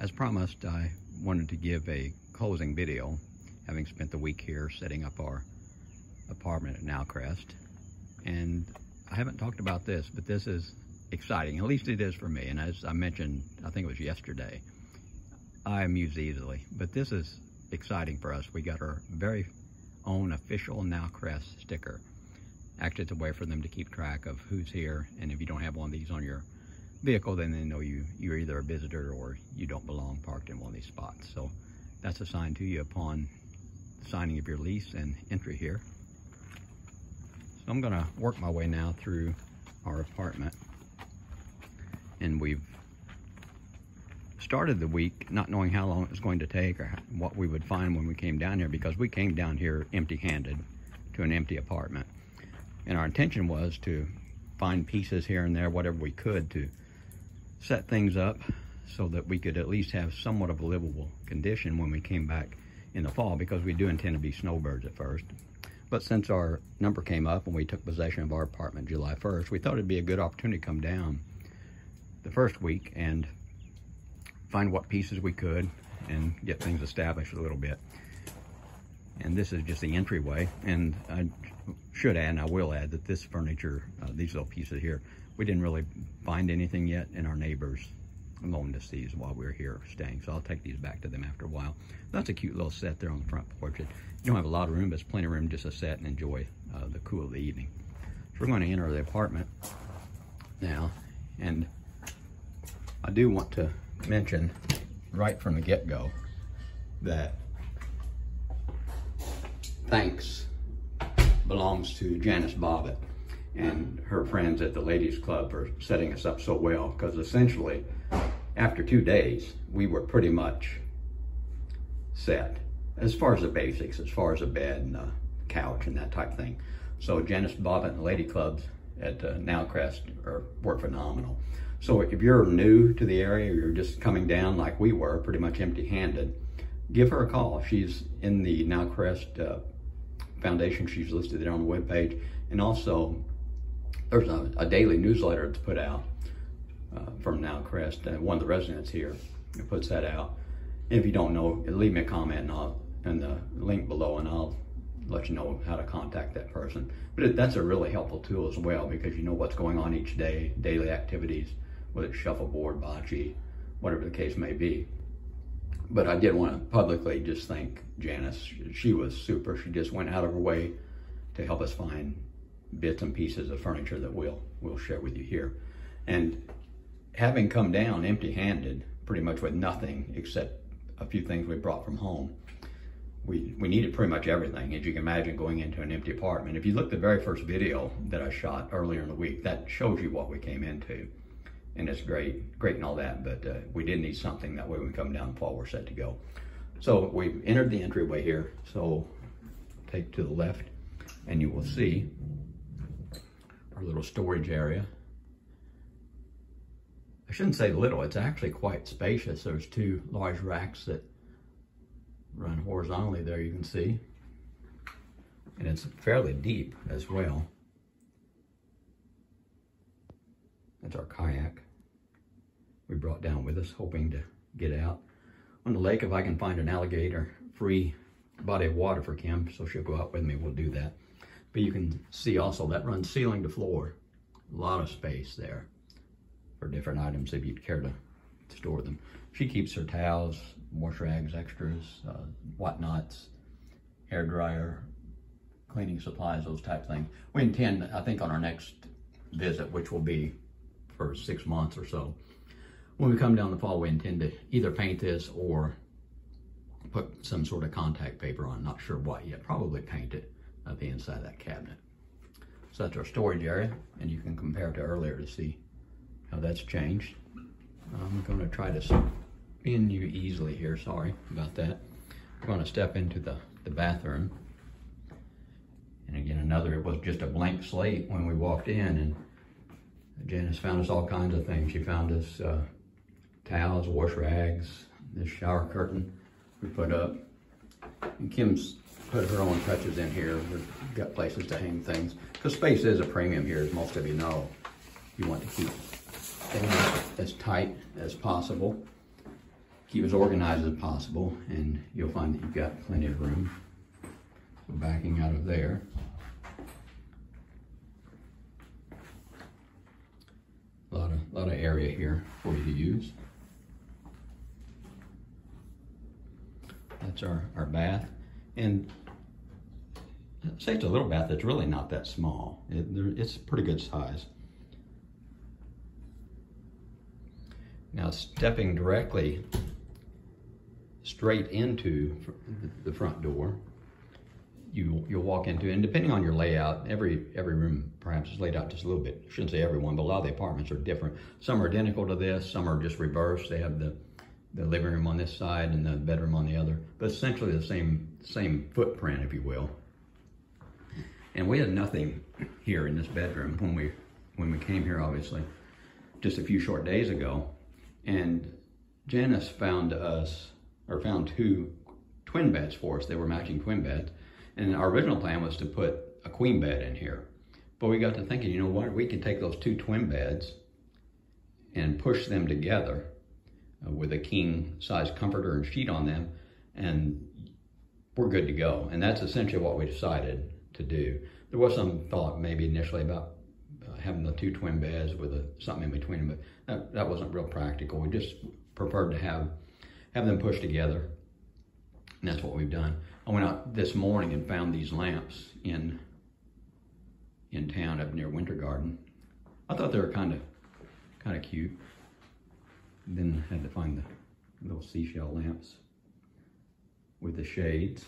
As promised, I wanted to give a closing video, having spent the week here setting up our apartment at Nowcrest. And I haven't talked about this, but this is exciting. At least it is for me. And as I mentioned, I think it was yesterday, I amuse easily, but this is exciting for us. We got our very own official Nowcrest sticker. Actually, it's a way for them to keep track of who's here, and if you don't have one of these on your vehicle, then they know you're either a visitor or you don't belong parked in one of these spots. So that's assigned to you upon signing of your lease and entry here. So I'm gonna work my way now through our apartment, and we've started the week not knowing how long it was going to take or what we would find when we came down here, because we came down here empty-handed to an empty apartment. And our intention was to find pieces here and there, whatever we could, to set things up so that we could at least have somewhat of a livable condition when we came back in the fall, because we do intend to be snowbirds at first. But since our number came up and we took possession of our apartment July 1st, we thought it'd be a good opportunity to come down the first week and find what pieces we could and get things established a little bit. And this is just the entryway. And I should add, and I will add, that this furniture, these little pieces here, we didn't really find anything yet, and our neighbors loaned us these while we were here staying. So I'll take these back to them after a while. That's a cute little set there on the front porch. You don't have a lot of room, but it's plenty of room just to sit and enjoy the cool of the evening. So we're going to enter the apartment now, and I do want to mention right from the get-go that thanks belongs to Janice Bobbitt and her friends at the Ladies Club for setting us up so well, because essentially after 2 days we were pretty much set as far as the basics, as far as a bed and a couch and that type of thing. So Janice Bobbitt and the Lady Clubs at Nowcrest were phenomenal. So if you're new to the area, or you're just coming down like we were, pretty much empty-handed, give her a call. She's in the Nowcrest Foundation. She's listed there on the webpage. And also, there's a daily newsletter that's put out from Nowcrest. One of the residents here puts that out. And if you don't know, leave me a comment in the link below, and I'll let you know how to contact that person. But that's a really helpful tool as well, because you know what's going on each day, daily activities, whether it's shuffleboard, bocce, whatever the case may be. But I did want to publicly just thank Janice. She was super. She just went out of her way to help us find bits and pieces of furniture that we'll share with you here. And having come down empty-handed, pretty much with nothing except a few things we brought from home, we needed pretty much everything. As you can imagine, going into an empty apartment. If you look at the very first video that I shot earlier in the week, that shows you what we came into. And it's great and all that, but we did need something. That way when we come down the fall, we're set to go. So we've entered the entryway here. So take to the left and you will see our little storage area. I shouldn't say little, it's actually quite spacious. There's 2 large racks that run horizontally there, you can see. And it's fairly deep as well. That's our kayak we brought down with us, hoping to get out on the lake. If I can find an alligator-free body of water for Kim, so she'll go out with me, we'll do that. But you can see also that runs ceiling to floor. A lot of space there for different items if you'd care to store them. She keeps her towels, wash rags, extras, whatnots, hair dryer, cleaning supplies, those type of things. We intend, I think, on our next visit, which will be for 6 months or so, when we come down the fall, we intend to either paint this or put some sort of contact paper on. Not sure what yet. Probably paint it at the inside of that cabinet. So that's our storage area, and you can compare to earlier to see how that's changed. I'm going to try to spin you easily here. Sorry about that. We're going to step into the bathroom. And again, it was just a blank slate when we walked in, and Janice found us all kinds of things. She found us towels, wash rags, this shower curtain we put up. And Kim's put her own touches in here. We've got places to hang things. Because space is a premium here, as most of you know. You want to keep things as tight as possible. keep as organized as possible, and you'll find that you've got plenty of room. So backing out of there. A lot of area here for you to use. That's our bath. And I'd say it's a little bath that's really not that small. It's a pretty good size. Now stepping directly straight into the front door, you'll walk into, and depending on your layout, every room perhaps is laid out just a little bit. I shouldn't say everyone, but a lot of the apartments are different. Some are identical to this, some are just reversed. They have the living room on this side and the bedroom on the other, but essentially the same footprint, if you will. And we had nothing here in this bedroom when we came here, obviously, just a few short days ago. And Janice found two twin beds for us. They were matching twin beds. And our original plan was to put a queen bed in here. But we got to thinking, you know what, we can take those two twin beds and push them together with a king size comforter and sheet on them, and we're good to go. And that's essentially what we decided to do. There was some thought maybe initially about having the two twin beds with something in between them, but that wasn't real practical. We just preferred to have them pushed together, and that's what we've done. I went out this morning and found these lamps in town up near Winter Garden. I thought they were kind of cute. And then had to find the little seashell lamps with the shades.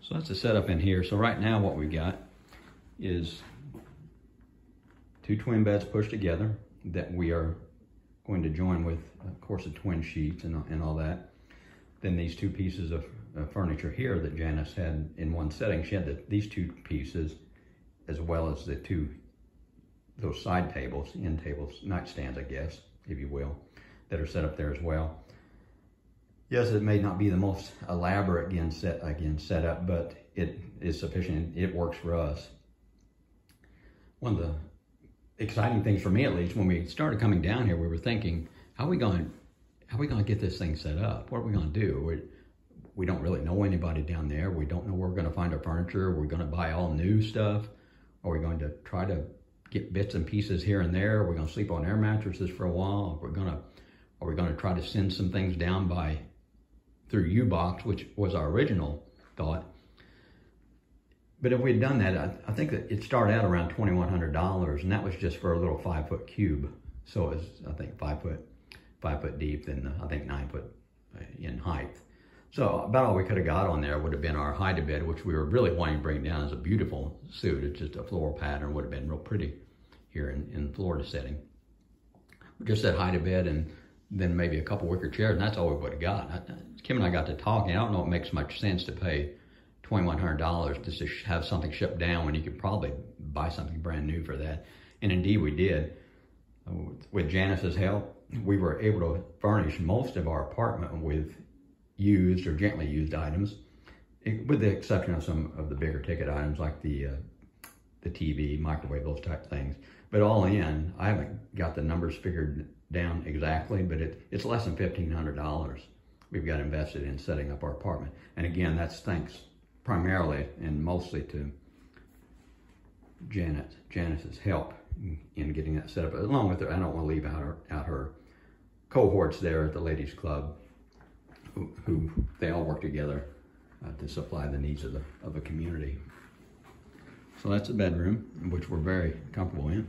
So that's the setup in here. So right now what we've got is two twin beds pushed together that we are going to join with, of course, the twin sheets and all that. Then these two pieces of furniture here that Janice had in one setting. She had these two pieces, as well as those side tables, end tables, nightstands, I guess, if you will, that are set up there as well. Yes, it may not be the most elaborate set up, but it is sufficient. It works for us. One of the exciting things for me, at least, when we started coming down here, we were thinking, how are we going to get this thing set up? What are we going to do? We don't really know anybody down there. We don't know where we're going to find our furniture. We're going to buy all new stuff. Are we going to try to get bits and pieces here and there? We're going to sleep on air mattresses for a while. Are we going to try to send some things down through U-Box, which was our original thought. But if we'd done that, I think that it started out around $2,100, and that was just for a little 5-foot cube. So it was, I think, 5 foot deep, and I think 9 foot in height. So about all we could have got on there would have been our hide-a-bed, which we were really wanting to bring down as a beautiful suit. It's just a floral pattern, would have been real pretty here in Florida setting. We just said hide-a-bed and then maybe a couple wicker chairs, and that's all we would have got. Kim and I got to talking. I don't know if it makes much sense to pay $2,100 just to have something shipped down when you could probably buy something brand new for that. And indeed we did. With Janice's help, we were able to furnish most of our apartment with used or gently used items, with the exception of some of the bigger ticket items like the TV, microwave, those type of things. But all in, I haven't got the numbers figured down exactly, but it's less than $1,500 we've got invested in setting up our apartment. And again, that's thanks primarily and mostly to Janice's help in getting that set up. Along with her, I don't want to leave out her cohorts there at the ladies club, who they all work together to supply the needs of the community. So that's the bedroom, which we're very comfortable in.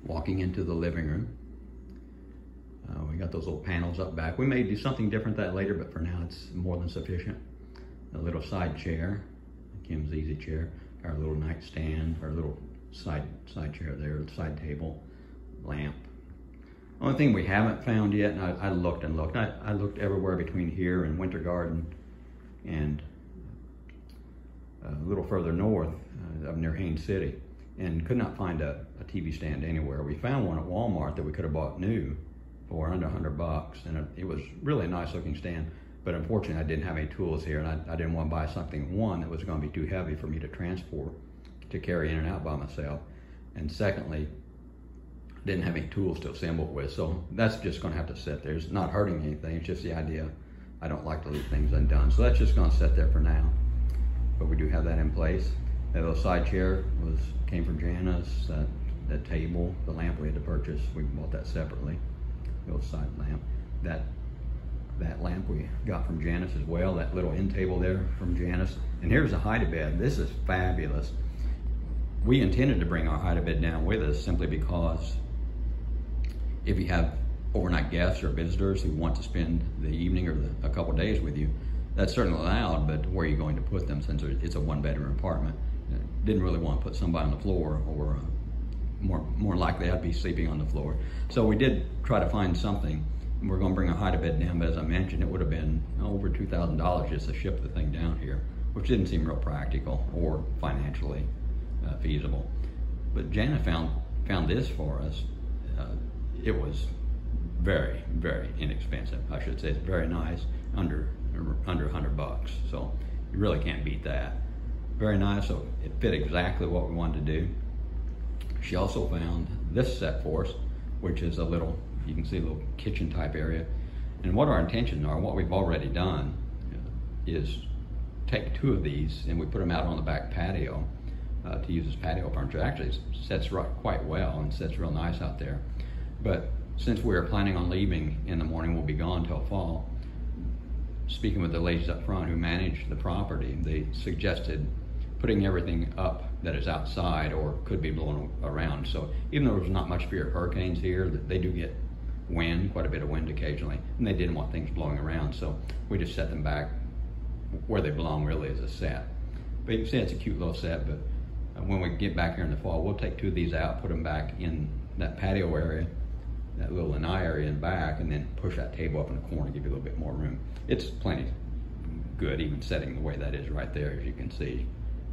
Walking into the living room. We got those little panels up back. We may do something different that later, but for now it's more than sufficient. A little side chair, Kim's easy chair, our little nightstand, our little side chair there, side table, lamp. Only thing we haven't found yet, and I looked and looked. I looked everywhere between here and Winter Garden and a little further north up near Haines City, and could not find a TV stand anywhere. We found one at Walmart that we could have bought new for under $100, and it was really a nice looking stand, but unfortunately I didn't have any tools here, and I didn't want to buy something, one, that was going to be too heavy for me to transport, to carry in and out by myself, and secondly, didn't have any tools to assemble it with, so that's just going to have to sit there. It's not hurting anything, it's just the idea. I don't like to leave things undone, so that's just going to sit there for now. But we do have that in place. That little side chair came from Janice. That table, the lamp we had to purchase, we bought that separately. The little side lamp. That lamp we got from Janice as well. That little end table there from Janice. And here's a hide-a-bed. This is fabulous. We intended to bring our hide-a-bed down with us simply because if you have overnight guests or visitors who want to spend the evening or a couple days with you, that's certainly allowed, but where are you going to put them since it's a one-bedroom apartment? Didn't really want to put somebody on the floor, or more likely I'd be sleeping on the floor. So we did try to find something. We're going to bring a hide-a-bed down, but as I mentioned, it would have been over $2,000 just to ship the thing down here, which didn't seem real practical or financially feasible. But Jana found this for us. It was very, very inexpensive. I should say it's very nice, under $100. So you really can't beat that. Very nice, so it fit exactly what we wanted to do. She also found this set for us, which is a little, you can see a little kitchen type area. And what our intentions are, what we've already done, is take 2 of these and we put them out on the back patio to use as patio furniture. Actually, it sets quite well and sets real nice out there. But since we're planning on leaving in the morning, we'll be gone till fall. Speaking with the ladies up front who manage the property, they suggested putting everything up that is outside or could be blown around. So even though there's not much fear of hurricanes here, they do get wind, quite a bit of wind occasionally, and they didn't want things blowing around, so we just set them back where they belong really as a set. But you can see it's a cute little set, but when we get back here in the fall, we'll take 2 of these out, put them back in that patio area, that little lanai area in back, and then push that table up in the corner, give you a little bit more room. It's plenty good, even setting the way that is right there, as you can see.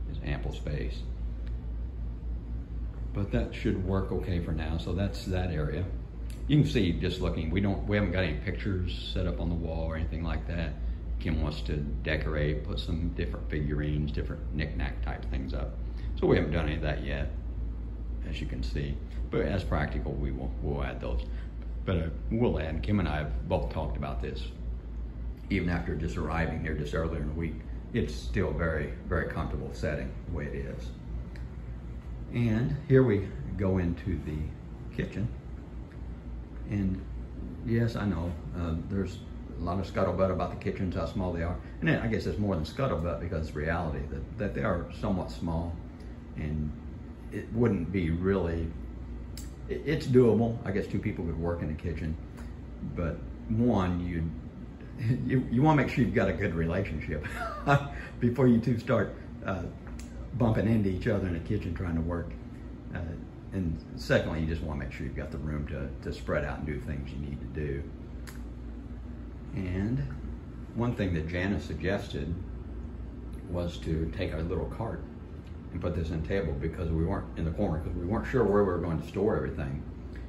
There's ample space. But that should work okay for now, so that's that area. You can see, just looking, we haven't got any pictures set up on the wall or anything like that. Kim wants to decorate, put some different figurines, different knick-knack type things up. So we haven't done any of that yet, as you can see. But as practical, we'll add those. But we'll add, Kim and I have both talked about this. Even after just arriving here just earlier in the week, it's still very, very comfortable setting the way it is. And here we go into the kitchen. And yes, I know, there's a lot of scuttlebutt about the kitchens, how small they are. And I guess it's more than scuttlebutt because it's reality that they are somewhat small, and it wouldn't be really, it's doable. I guess 2 people could work in the kitchen, but one, you want to make sure you've got a good relationship before you 2 start bumping into each other in the kitchen trying to work. And secondly, you just want to make sure you've got the room to spread out and do things you need to do. And one thing that Janice suggested was to take our little cart and put this in the table because we weren't in the corner, because we weren't sure where we were going to store everything.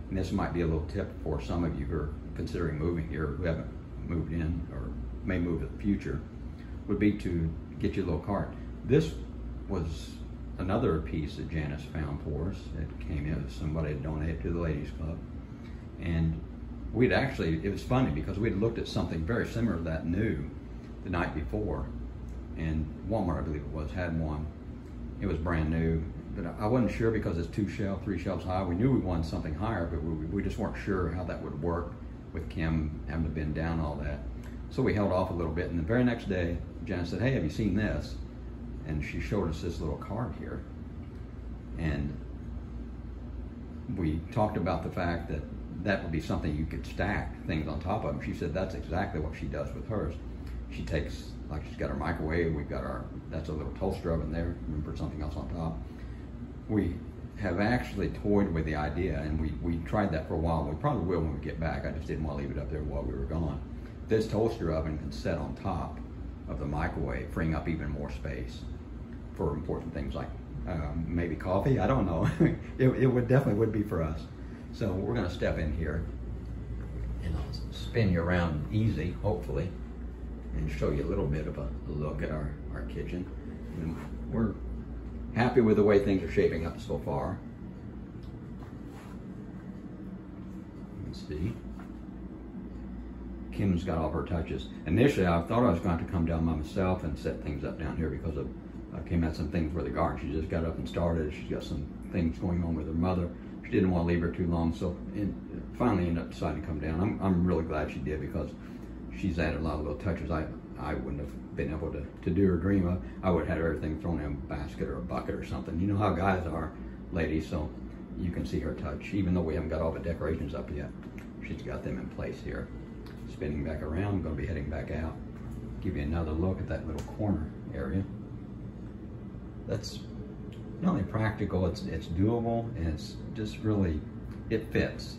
And this might be a little tip for some of you who are considering moving here, who haven't moved in or may move in the future, would be to get your little cart. This was another piece that Janice found for us. It came in, somebody had donated to the ladies club. And it was funny because we'd looked at something very similar to that new the night before, and Walmart, I believe it was, had one. It was brand new, but I wasn't sure because it's 3 shelves high. We knew we wanted something higher, but we just weren't sure how that would work with Kim having to bend down all that. So we held off a little bit, and the very next day, Janice said, "Hey, have you seen this?" And she showed us this little cart here. And we talked about the fact that would be something you could stack things on top of. And she said that's exactly what she does with hers. She takes, like, she's got her microwave, we've got that's a little toaster oven there, and put something else on top. We have actually toyed with the idea, and we tried that for a while. We probably will when we get back. I just didn't want to leave it up there while we were gone. This toaster oven can set on top of the microwave, freeing up even more space for important things like maybe coffee. I don't know. it definitely would be for us. So we're going to step in here, and I'll spin you around easy, hopefully, and show you a little bit of a look at our kitchen. And we're happy with the way things are shaping up so far. see. Kim's got all her touches. Initially, I thought I was going to have to come down by myself and set things up down here because Kim had some things for the garden. She just got up and started. She's got some things going on with her mother. She didn't want to leave her too long, so finally ended up deciding to come down. I'm really glad she did because she's added a lot of little touches I wouldn't have been able to do or dream of. I would have had everything thrown in a basket or a bucket or something. You know how guys are, ladies, so you can see her touch. Even though we haven't got all the decorations up yet, she's got them in place here. Spinning back around, I'm going to be heading back out. Give you another look at that little corner area. That's not only practical, it's doable, and it's just really, it fits.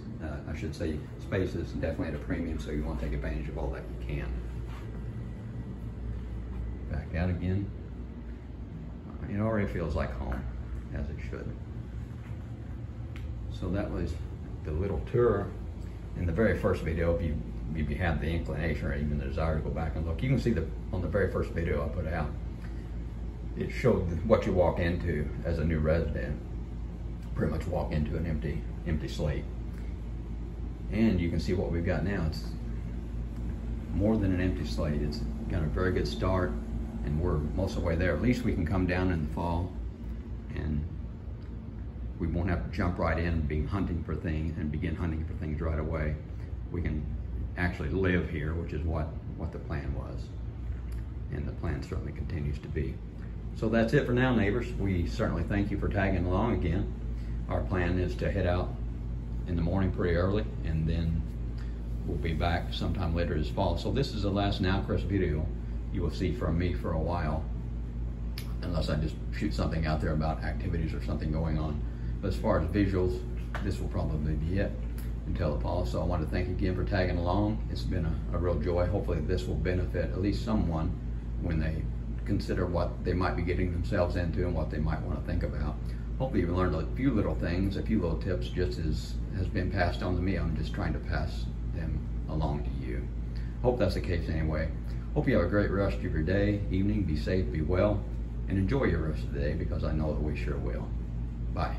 I should say space is definitely at a premium, so you want to take advantage of all that you can. Back out again. It already feels like home, as it should. So that was the little tour. In the very first video, if you have the inclination or even the desire to go back and look, you can see on the very first video I put out, it showed what you walk into as a new resident. Pretty much walk into an empty slate. And you can see what we've got now. It's more than an empty slate. It's got a very good start, and we're most of the way there. At least we can come down in the fall, and we won't have to jump right in and begin hunting for things right away. We can actually live here, which is what the plan was, and the plan certainly continues to be. So that's it for now, neighbors. We certainly thank you for tagging along again. Our plan is to head out in the morning pretty early, and then we'll be back sometime later this fall. So this is the last Nowcrest video you will see from me for a while, unless I just shoot something out there about activities or something going on. But as far as visuals, this will probably be it until the fall. So I want to thank you again for tagging along. It's been a real joy. Hopefully this will benefit at least someone when they consider what they might be getting themselves into and what they might want to think about. Hopefully you learned a few little things, a few little tips, just as has been passed on to me. I'm just trying to pass them along to you. Hope that's the case anyway. Hope you have a great rest of your day, evening. Be safe, be well, and enjoy your rest of the day, because I know that we sure will. Bye.